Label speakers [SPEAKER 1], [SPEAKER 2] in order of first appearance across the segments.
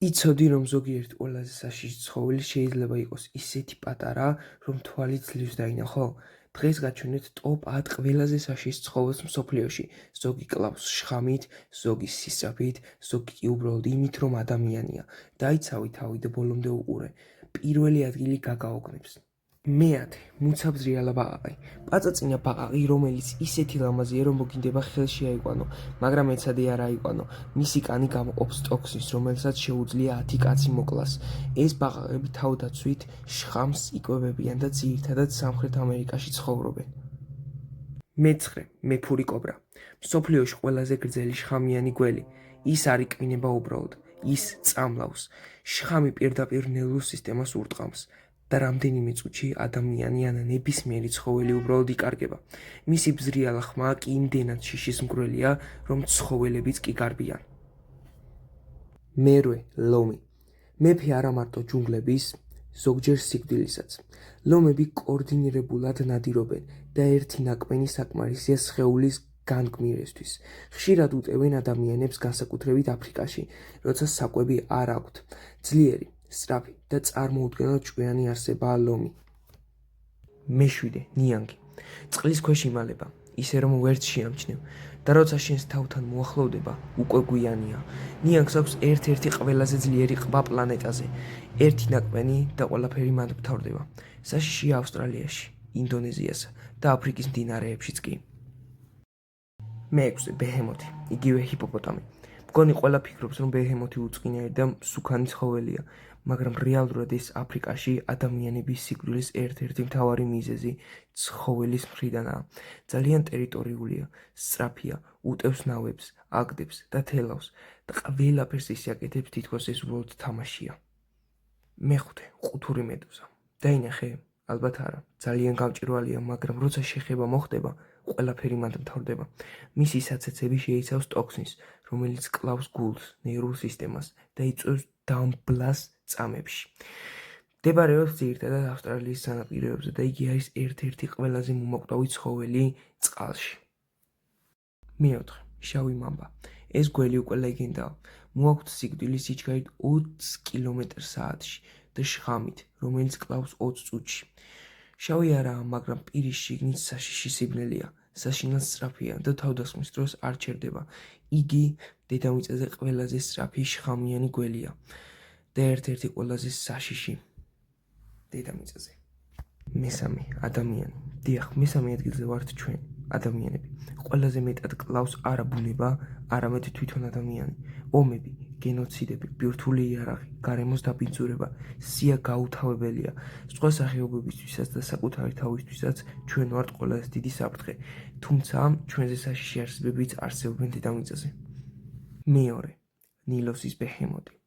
[SPEAKER 1] იცოდი, რომ ზოგიერთ ყველაზე საშიში ცხოველი შეიძლება იყოს ისეთი პატარა, რომ თვალით ძლივს დაინახო? დღეს გაჩვენეთ ტოპ 10 ყველაზე საშიში ცხოველს მსოფლიოში. ზოგი კლავს შხამით, ზოგი სისწრაფით, ზოგი კი უბრალოდ იმით, რომ ადამიანია. დაიცავი თავი და ბოლომდე უყურე. პირველი ადგილი გაგაოგნებს. მეათე, მუცაბზრიალა ბაყაყი. პაწაწინა ბაყაყი, რომელიც ისეთი ლამაზია, რომ მოგინდება ხელში აიყვანო, მაგრამ ეცადი არ აიყვანო. მისი კანი გამოყოფს ტოქსინს, რომელსაც შეუძლია 10 კაცი მოკლას. ეს ბაყაყები თავდაცვით შხამს იკვებებიან და ძირითადად სამხრეთ ამერიკაში ცხოვრობენ. მეცხრე, მეფური კობრა. მსოფლიოში ყველაზე გრძელი შხამიანი გველი. ის არ იკმინება უბრალოდ, ის წამლავს. შხამი პირდაპირ ნერვულ სისტემას ურტყამს. და რამდენიმე წუთში ადამიანი ან ნებისმიერი ცხოველი უბრალოდ იკარგება. მისი ბზრიალა ხმა კი იმდენად შიშისმგვრელია, რომ ცხოველებიც კი გარბიან. მერვე, ლომი. მეფე არა მარტო ჯუნგლების, ზოგჯერ სიკვდილისაც. ლომები კოორდინირებულად ნადირობენ და ერთი ნაკმენი საკმარისია სხეულის განგმირისთვის. ხშირად უტევენ ადამიანებს, განსაკუთრებით აფრიკაში, როცა საკვები არ აქვთ. ძლიერი, სწრაფი და წარმოუდგენლად ჭკვიანი არსებაა ლომი. მეშვიდე, ნიანგი. წყლის ქვეშ იმალება, ისე რომ ვერც შეამჩნევ და როცა შენს თავთან მოახლოვდება, უკვე გვიანია. ნიანგს აქვს ერთ-ერთი ყველაზე ძლიერი ყბა პლანეტაზე. ერთი ნაკმენი და ყველაფერი მანდ მთავრდება. საშიშია ავსტრალიაში, ინდონეზიასა და აფრიკის მდინარეებშიც კი. მეექვსე, ბეჰემოთი, იგივე ჰიპოპოტამი. მგონი ყველა ფიქრობს, რომ ბეჰემოთი უწყინარი და მსუქანი ცხოველია, მაგრამ რეალურად ეს აფრიკაში ადამიანების სიკვდილის ერთ-ერთი მთავარი მიზეზი ცხოველის მხრიდანაა. ძალიან ტერიტორიულია, სწრაფია, უტევს ნავებს, აგდებს და თელავს და ყველაფერს ისიაკეთებს, თითქოს ეს უბრალოდ თამაშია. მეხუთე, ყუთური მედუზა. დაინახე? ალბათ არა. ძალიან გამჭვირვალეა, მაგრამ როცა შეხება მოხდება, ყველაფერი მანდ მთავრდება. მისი საცეცები შეიცავს ტოქსინს, რომელიც კლავს გულს, ნერვულ სისტემას და იწვევს დამბლას წამებში. მდებარეობს ძირითადად ავსტრალიის სანაპიროებზე და იგი არის ერთ-ერთი ყველაზე მომაკვდავი ცხოველი წყალში. მეოთხე, შავი მამბა. ეს გველი უკვე ლეგენდაა. მოაქვთ სიკვდილის სიჩქარით 20 კმ/სთ და შხამით, რომელიც კლავს 20 წუთში. შავი არაა, მაგრამ პირის შიგნით საშიში სიბნელეა. საშინელს სწრაფია და თავდასხმის დროს არ ჩერდება. იგი დედამიწაზე ყველაზე სწრაფი შხამიანი გველია და ერთ-ერთი ყველაზე საშიში დედამიწაზე. მესამე, ადამიანი. დიახ, მესამე ადგილზე ვართ ჩვენ, ადამიანები. ყველაზე მეტად კლავს არა ბუნება, არამედ თვითონ ადამიანი. ომები, გენოციდები, ბირთვული იარაღი, გარემოს დაბინძურება, სია გაუთავებელია. სხვა სახეობებისთვისაც და საკუთარი თავისთვისაც ჩვენ ვართ ყველაზე დიდი საფრთხე, თუმცა ჩვენზე საშიში არსებებიც არსებობენ დედამიწაზე. მეორე, ნილოსის ბეჰემოთი.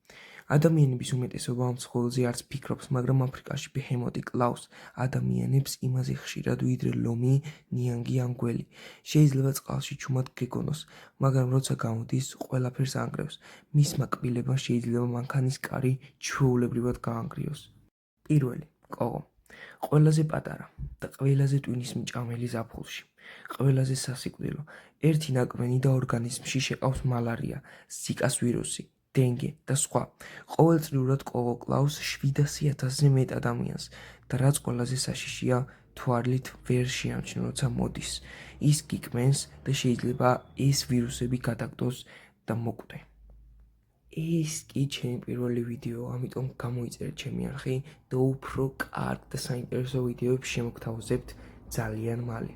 [SPEAKER 1] ადამიანების უმეტესობა ამ ცხოველზე არც ფიქრობს, მაგრამ აფრიკაში ბეჰემოთი კლავს ადამიანებს იმაზე ხშირად, ვიდრე ლომი, ნიანგი ან გველი. შეიძლება წყალში ჩუმად გეგონოს, მაგრამ როცა გამოდის, ყველაფერს ანგრევს. მისმა კბილებმა შეიძლება მანქანის კარი ჩვეულებრივად გაანგრიოს. პირველი, კოღო. ყველაზე პატარა და ყველაზე ტვინის მჭამელი ზაფხულში. ყველაზე სასიკვდილო. ერთი ნაკმენი და ორგანიზმში შეყავს მალარია, ზიკას ვირუსი, დინგე და სხვა. ყოველწლიურად კოღო კლავს 700,000-ზე მეტ ადამიანს და რაც ყველაზე საშიშია, თვალით ვერ შეამჩნევ, როცა მოდის. ის გიკმენს და შეიძლება ეს ვირუსები გადაგდოს და მოკვდე. ეს კი ჩემი პირველი ვიდეო, ამიტომ გამოიწერეთ ჩემი არხი და უფრო კარგ და საინტერესო ვიდეოებს შემოგთავაზებთ ძალიან მალე.